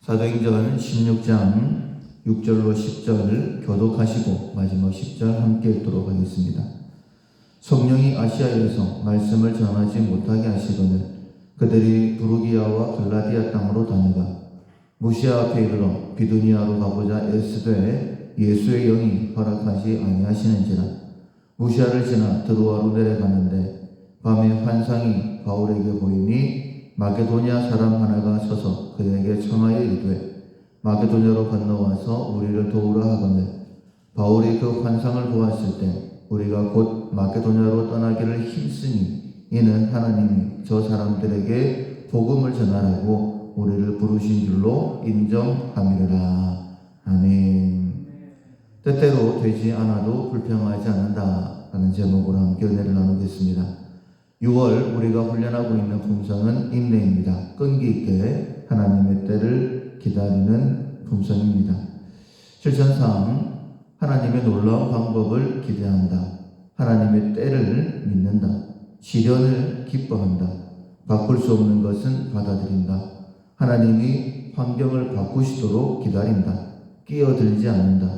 사도행전 16장 6절로 10절 교독하시고 마지막 10절 함께 읽도록 하겠습니다. 성령이 아시아에서 말씀을 전하지 못하게 하시거늘 그들이 부르기아와 갈라디아 땅으로 다녀가 무시아 앞에 이르러 비두니아로 가보자 애쓰되 예수의 영이 허락하지 아니하시는지라. 무시아를 지나 드로아로 내려가는데 밤에 환상이 바울에게 보이니 마게도냐 사람 하나가 서서 그에게 청하여 이르되 마게도냐로 건너와서 우리를 도우라 하거늘 바울이 그 환상을 보았을 때 우리가 곧 마게도냐로 떠나기를 힘쓰니 이는 하나님이 저 사람들에게 복음을 전하라고 우리를 부르신 줄로 인정함이라. 아멘. 때때로 되지 않아도 불평하지 않는다 라는 제목으로 함께 은혜를 나누겠습니다. 6월 우리가 훈련하고 있는 품성은 인내입니다. 끈기 있게 하나님의 때를 기다리는 품성입니다. 실천상 하나님의 놀라운 방법을 기대한다. 하나님의 때를 믿는다. 시련을 기뻐한다. 바꿀 수 없는 것은 받아들인다. 하나님이 환경을 바꾸시도록 기다린다. 끼어들지 않는다.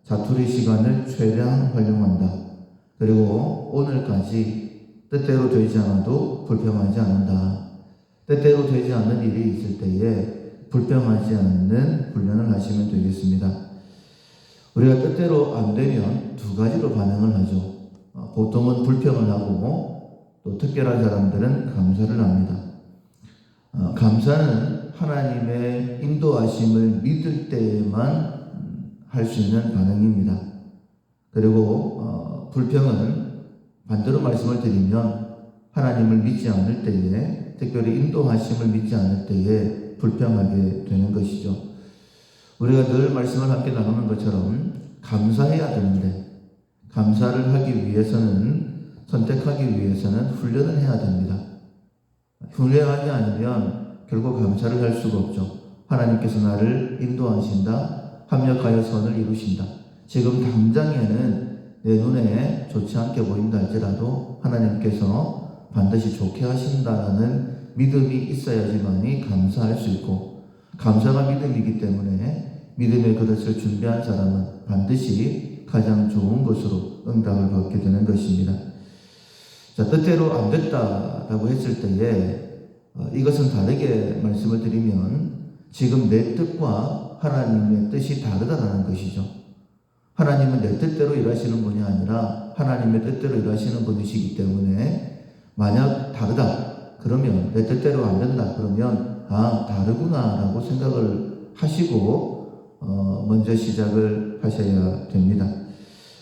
자투리 시간을 최대한 활용한다. 그리고 오늘까지 때때로 되지 않아도 불평하지 않는다. 때때로 되지 않는 일이 있을 때에 불평하지 않는 훈련을 하시면 되겠습니다. 우리가 때때로 안 되면 두 가지로 반응을 하죠. 보통은 불평을 하고 또 특별한 사람들은 감사를 합니다. 감사는 하나님의 인도하심을 믿을 때에만 할 수 있는 반응입니다. 그리고 불평은 반대로 말씀을 드리면 하나님을 믿지 않을 때에, 특별히 인도하심을 믿지 않을 때에 불평하게 되는 것이죠. 우리가 늘 말씀을 함께 나누는 것처럼 감사해야 되는데 감사를 하기 위해서는, 선택하기 위해서는 훈련을 해야 됩니다. 훈련하지 않으면 결국 감사를 할 수가 없죠. 하나님께서 나를 인도하신다, 합력하여 선을 이루신다. 지금 당장에는 내 눈에 좋지 않게 보인다 할지라도 하나님께서 반드시 좋게 하신다는 믿음이 있어야지만이 감사할 수 있고, 감사가 믿음이기 때문에 믿음의 그릇을 준비한 사람은 반드시 가장 좋은 것으로 응답을 받게 되는 것입니다. 자, 뜻대로 안 됐다라고 했을 때에 이것은 다르게 말씀을 드리면 지금 내 뜻과 하나님의 뜻이 다르다라는 것이죠. 하나님은 내 뜻대로 일하시는 분이 아니라 하나님의 뜻대로 일하시는 분이시기 때문에 만약 다르다 그러면, 내 뜻대로 안 된다 그러면 다르구나 라고 생각을 하시고 먼저 시작을 하셔야 됩니다.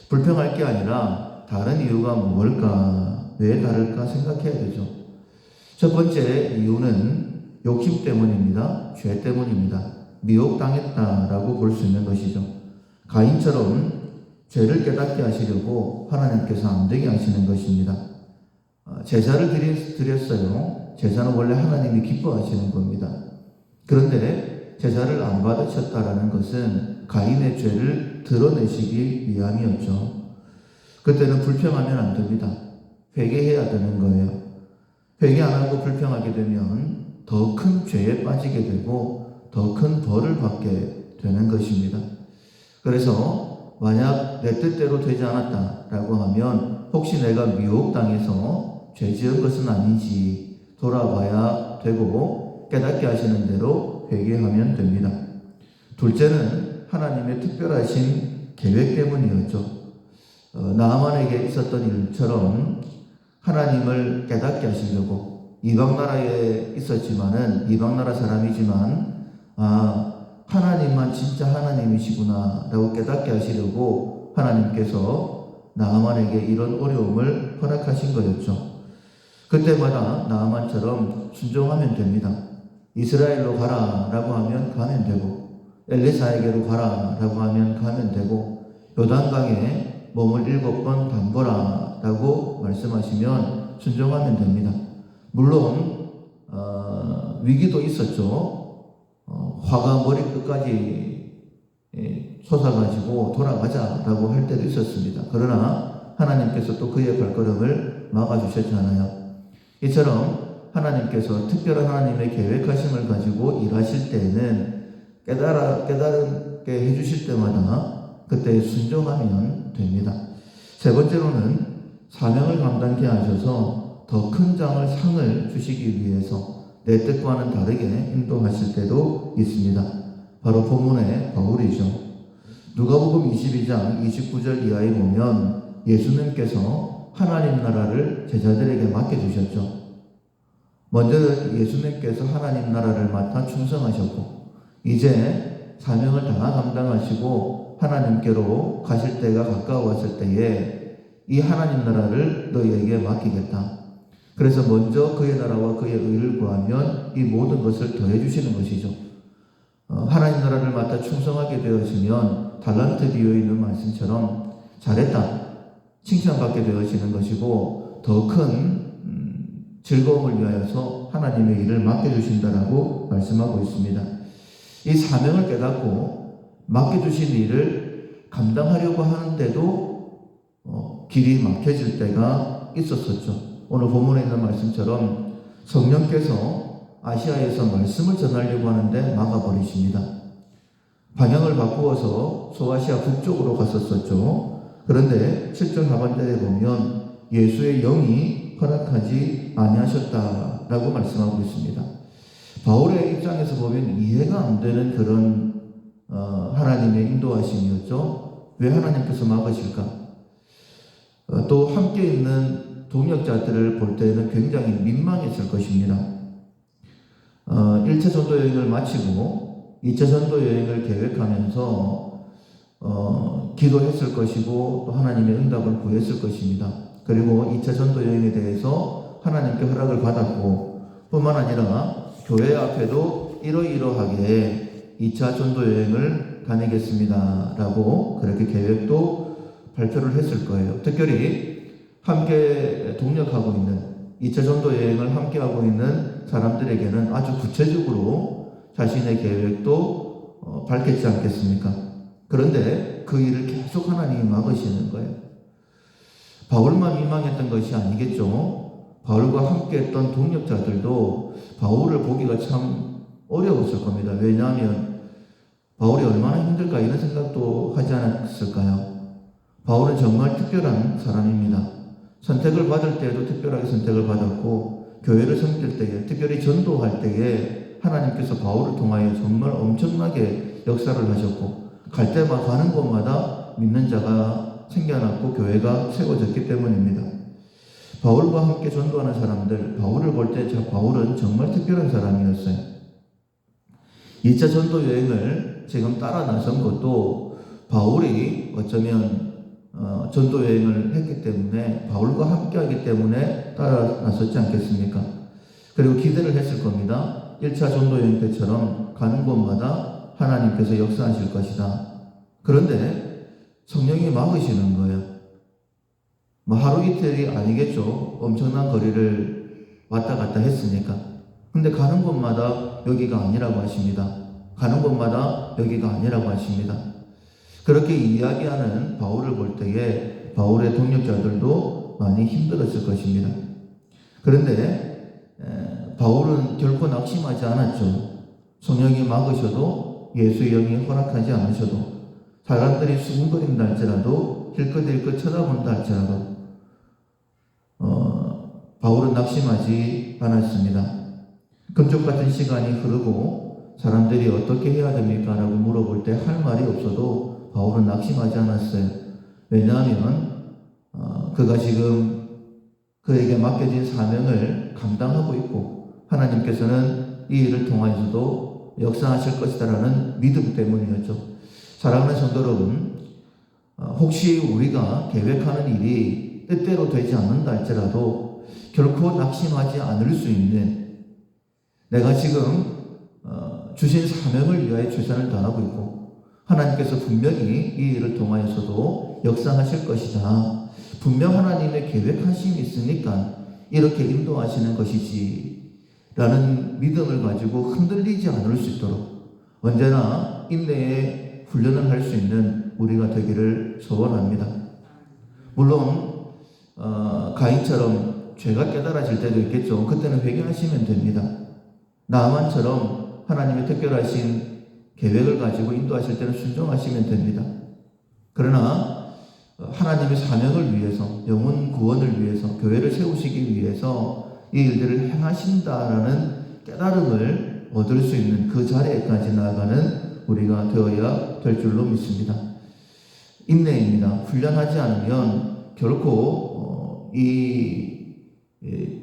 불평할 게 아니라 다른 이유가 뭘까, 왜 다를까 생각해야 되죠. 첫 번째 이유는 욕심 때문입니다. 죄 때문입니다. 미혹당했다라고 볼 수 있는 것이죠. 가인처럼 죄를 깨닫게 하시려고 하나님께서 안 되게 하시는 것입니다. 제사를 드렸어요. 제사는 원래 하나님이 기뻐하시는 겁니다. 그런데 제사를 안 받으셨다라는 것은 가인의 죄를 드러내시기 위함이었죠. 그때는 불평하면 안 됩니다. 회개해야 되는 거예요. 회개 안 하고 불평하게 되면 더 큰 죄에 빠지게 되고 더 큰 벌을 받게 되는 것입니다. 그래서 만약 내 뜻대로 되지 않았다라고 하면 혹시 내가 미혹당해서 죄 지은 것은 아닌지 돌아봐야 되고 깨닫게 하시는 대로 회개하면 됩니다. 둘째는 하나님의 특별하신 계획 때문이었죠. 나아만에게 있었던 일처럼 하나님을 깨닫게 하시려고, 이방 나라에 있었지만은 이방 나라 사람이지만 하나님만 진짜 하나님이시구나 라고 깨닫게 하시려고 하나님께서 나아만에게 이런 어려움을 허락하신 거였죠. 그때마다 나아만처럼 순종하면 됩니다. 이스라엘로 가라 라고 하면 가면 되고, 엘리사에게로 가라 라고 하면 가면 되고, 요단강에 몸을 7번 담궈라 라고 말씀하시면 순종하면 됩니다. 물론 위기도 있었죠. 화가 머리 끝까지 솟아가지고 돌아가자라고 할 때도 있었습니다. 그러나 하나님께서 또 그의 발걸음을 막아주셨잖아요. 이처럼 하나님께서 특별한 하나님의 계획하심을 가지고 일하실 때에는 깨달게 해주실 때마다 그때 순종하면 됩니다. 세 번째로는 사명을 감당케 하셔서 더 큰 상을 주시기 위해서 내 뜻과는 다르게 인도하실 때도 있습니다. 바로 본문의 바울이죠. 누가복음 22장 29절 이하에 보면 예수님께서 하나님 나라를 제자들에게 맡겨주셨죠. 먼저 예수님께서 하나님 나라를 맡아 충성하셨고 이제 사명을 다 감당하시고 하나님께로 가실 때가 가까웠을 때에 이 하나님 나라를 너희에게 맡기겠다. 그래서 먼저 그의 나라와 그의 의를 구하면 이 모든 것을 더해 주시는 것이죠. 하나님 나라를 맡아 충성하게 되어지면 달란트 비유에 있는 말씀처럼 잘했다 칭찬받게 되어지는 것이고 더 큰 즐거움을 위하여서 하나님의 일을 맡겨주신다라고 말씀하고 있습니다. 이 사명을 깨닫고 맡겨주신 일을 감당하려고 하는데도 길이 막혀질 때가 있었었죠. 오늘 본문에 있는 말씀처럼 성령께서 아시아에서 말씀을 전하려고 하는데 막아버리십니다. 방향을 바꾸어서 소아시아 북쪽으로 갔었었죠. 그런데 7절 하반절에 보면 예수의 영이 허락하지 아니하셨다라고 말씀하고 있습니다. 바울의 입장에서 보면 이해가 안 되는 그런 하나님의 인도하심이었죠. 왜 하나님께서 막으실까? 또 함께 있는 동역자들을 볼 때는 굉장히 민망했을 것입니다. 1차 전도 여행을 마치고 2차 전도 여행을 계획하면서 기도했을 것이고 또 하나님의 응답을 구했을 것입니다. 그리고 2차 전도 여행에 대해서 하나님께 허락을 받았고 뿐만 아니라 교회 앞에도 이러이러하게 2차 전도 여행을 다니겠습니다 라고 그렇게 계획도 발표를 했을 거예요. 특별히 함께 동력하고 있는 2차 전도 여행을 함께하고 있는 사람들에게는 아주 구체적으로 자신의 계획도 밝혔지 않겠습니까? 그런데 그 일을 계속 하나님이 막으시는 거예요. 바울만 민망했던 것이 아니겠죠. 바울과 함께했던 동역자들도 바울을 보기가 참 어려웠을 겁니다. 왜냐하면 바울이 얼마나 힘들까 이런 생각도 하지 않았을까요? 바울은 정말 특별한 사람입니다. 선택을 받을 때에도 특별하게 선택을 받았고 교회를 섬길 때에 특별히 전도할 때에 하나님께서 바울을 통하여 정말 엄청나게 역사를 하셨고 갈 때마다 가는 곳마다 믿는 자가 생겨났고 교회가 세워졌기 때문입니다. 바울과 함께 전도하는 사람들, 바울을 볼 때 바울은 정말 특별한 사람이었어요. 2차 전도 여행을 지금 따라 나선 것도 바울이 어쩌면 전도 여행을 했기 때문에 바울과 함께 하기 때문에 따라 나섰지 않겠습니까? 그리고 기대를 했을 겁니다. 1차 전도 여행 때처럼 가는 곳마다 하나님께서 역사하실 것이다. 그런데 성령이 막으시는 거예요. 하루 이틀이 아니겠죠. 엄청난 거리를 왔다 갔다 했으니까. 근데 가는 곳마다 여기가 아니라고 하십니다. 가는 곳마다 여기가 아니라고 하십니다. 그렇게 이야기하는 바울을 볼 때에 바울의 동역자들도 많이 힘들었을 것입니다. 그런데 바울은 결코 낙심하지 않았죠. 성령이 막으셔도 예수의 영이 허락하지 않으셔도 사람들이 수군거린다 할지라도 힐끗힐끗 쳐다본다 할지라도 바울은 낙심하지 않았습니다. 금쪽 같은 시간이 흐르고 사람들이 어떻게 해야 됩니까? 라고 물어볼 때 할 말이 없어도 바울은 낙심하지 않았어요. 왜냐하면 그가 지금 그에게 맡겨진 사명을 감당하고 있고 하나님께서는 이 일을 통하여서도 역사하실 것이다라는 믿음 때문이었죠. 사랑하는 성도 여러분, 혹시 우리가 계획하는 일이 뜻대로 되지 않는다 할지라도 결코 낙심하지 않을 수 있는 내가 지금 주신 사명을 위하여 최선을 다하고 있고 하나님께서 분명히 이 일을 통하여서도 역사하실 것이다. 분명 하나님의 계획하심이 있으니까 이렇게 인도하시는 것이지 라는 믿음을 가지고 흔들리지 않을 수 있도록 언제나 인내의 훈련을 할 수 있는 우리가 되기를 소원합니다. 물론 가인처럼 죄가 깨달아질 때도 있겠죠. 그때는 회개하시면 됩니다. 나만처럼 하나님의 특별하신 계획을 가지고 인도하실 때는 순종하시면 됩니다. 그러나 하나님의 사명을 위해서, 영혼 구원을 위해서, 교회를 세우시기 위해서 이 일들을 행하신다라는 깨달음을 얻을 수 있는 그 자리에까지 나아가는 우리가 되어야 될 줄로 믿습니다. 인내입니다. 훈련하지 않으면 결코 이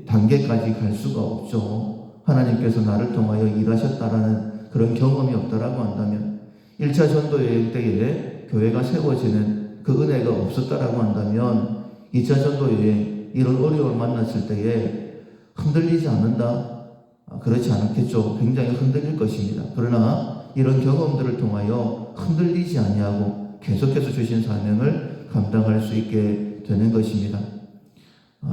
단계까지 갈 수가 없죠. 하나님께서 나를 통하여 일하셨다라는 그런 경험이 없다라고 한다면, 1차 전도 여행 때에 교회가 세워지는 그 은혜가 없었다라고 한다면 2차 전도 여행, 이런 어려움을 만났을 때에 흔들리지 않는다? 그렇지 않겠죠. 굉장히 흔들릴 것입니다. 그러나 이런 경험들을 통하여 흔들리지 아니하고 계속해서 주신 사명을 감당할 수 있게 되는 것입니다.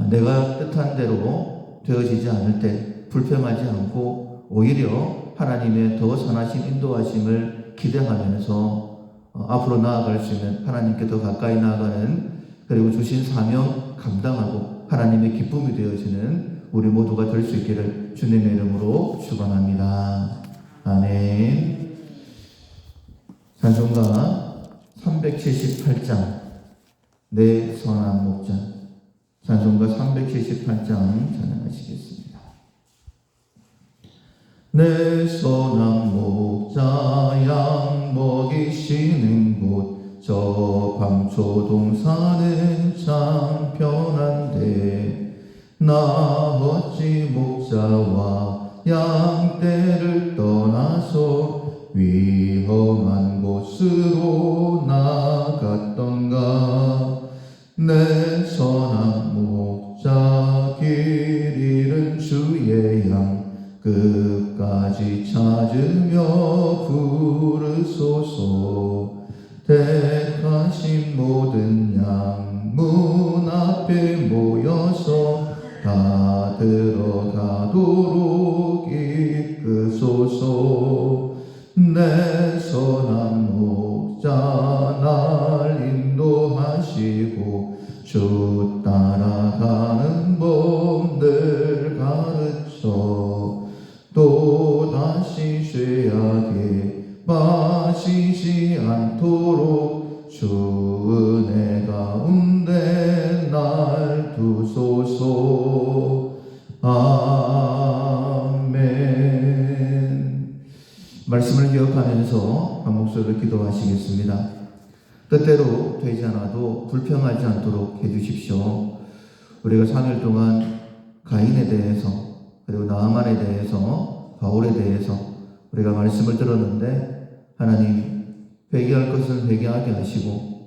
내가 뜻한 대로 되어지지 않을 때 불평하지 않고 오히려 하나님의 더 선하신 인도하심을 기대하면서 앞으로 나아갈 수 있는, 하나님께 더 가까이 나아가는, 그리고 주신 사명 감당하고 하나님의 기쁨이 되어지는 우리 모두가 될 수 있기를 주님의 이름으로 축원합니다. 아멘. 찬송가 378장 내 선한 목자, 찬송가 378장 찬양하시겠습니다. 내 선한 목자 양 먹이시는 곳, 저 방초동산은 참 편한데, 나 어찌 목자와 양떼를 떠나서 위험한 곳으로 나갔던가. 내 선한 목자 길 잃은 주의 양 끝까지 찾으며 부르소서. 택하신 모든 양 문 앞에 모여서 다 들어가도록 이끄소서. 내 선한 목자 날 인도하시고 주 따라가는 법 늘 가르쳐 또다시 죄악에 빠지지 않도록 주 은혜 가운데 날 두소서. 아멘. 말씀을 기억하면서 한 목소리로 기도하시겠습니다. 뜻대로 되지 않아도 불평하지 않도록 해주십시오. 우리가 3일 동안 가인에 대해서, 그리고 나아만에 대해서, 바울에 대해서 우리가 말씀을 들었는데, 하나님 회개할 것은 회개하게 하시고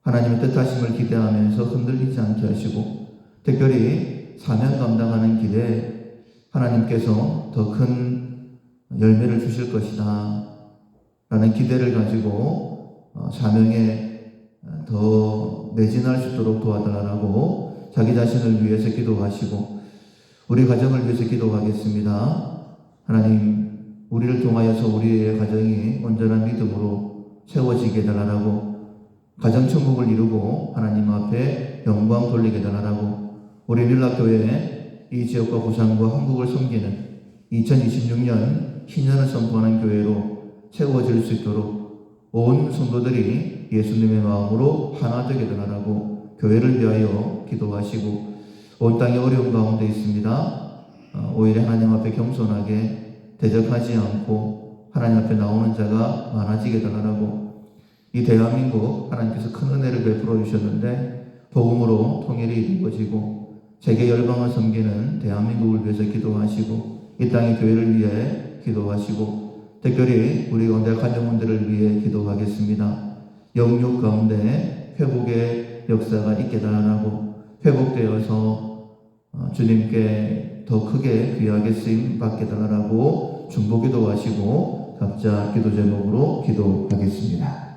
하나님의 뜻하심을 기대하면서 흔들리지 않게 하시고, 특별히 사명 감당하는 길에 하나님께서 더 큰 열매를 주실 것이다 라는 기대를 가지고 사명에 더 매진할 수 있도록 도와달라고 자기 자신을 위해서 기도하시고, 우리 가정을 위해서 기도하겠습니다. 하나님, 우리를 통하여서 우리의 가정이 온전한 믿음으로 채워지게 해달라고, 가정천국을 이루고 하나님 앞에 영광 돌리게 해달라고, 우리 밀락교회 이 지역과 부산과 한국을 섬기는 2026년 신년을 선포하는 교회로 채워질 수 있도록 온 성도들이 예수님의 마음으로 하나 되게 해달라고 교회를 위하여 기도하시고, 온 땅이 어려운 가운데 있습니다. 오히려 하나님 앞에 겸손하게 대적하지 않고 하나님 앞에 나오는 자가 많아지게 해달라고, 이 대한민국 하나님께서 큰 은혜를 베풀어 주셨는데 복음으로 통일이 이루어지고 세계 열방을 섬기는 대한민국을 위해서 기도하시고, 이 땅의 교회를 위해 기도하시고, 특별히 우리 가운데 가정원들을 위해 기도하겠습니다. 영육 가운데 회복의 역사가 있게 달라고, 회복되어서 주님께 더 크게 귀하게 쓰임 받게 달라고 중보 기도하시고 각자 기도 제목으로 기도하겠습니다.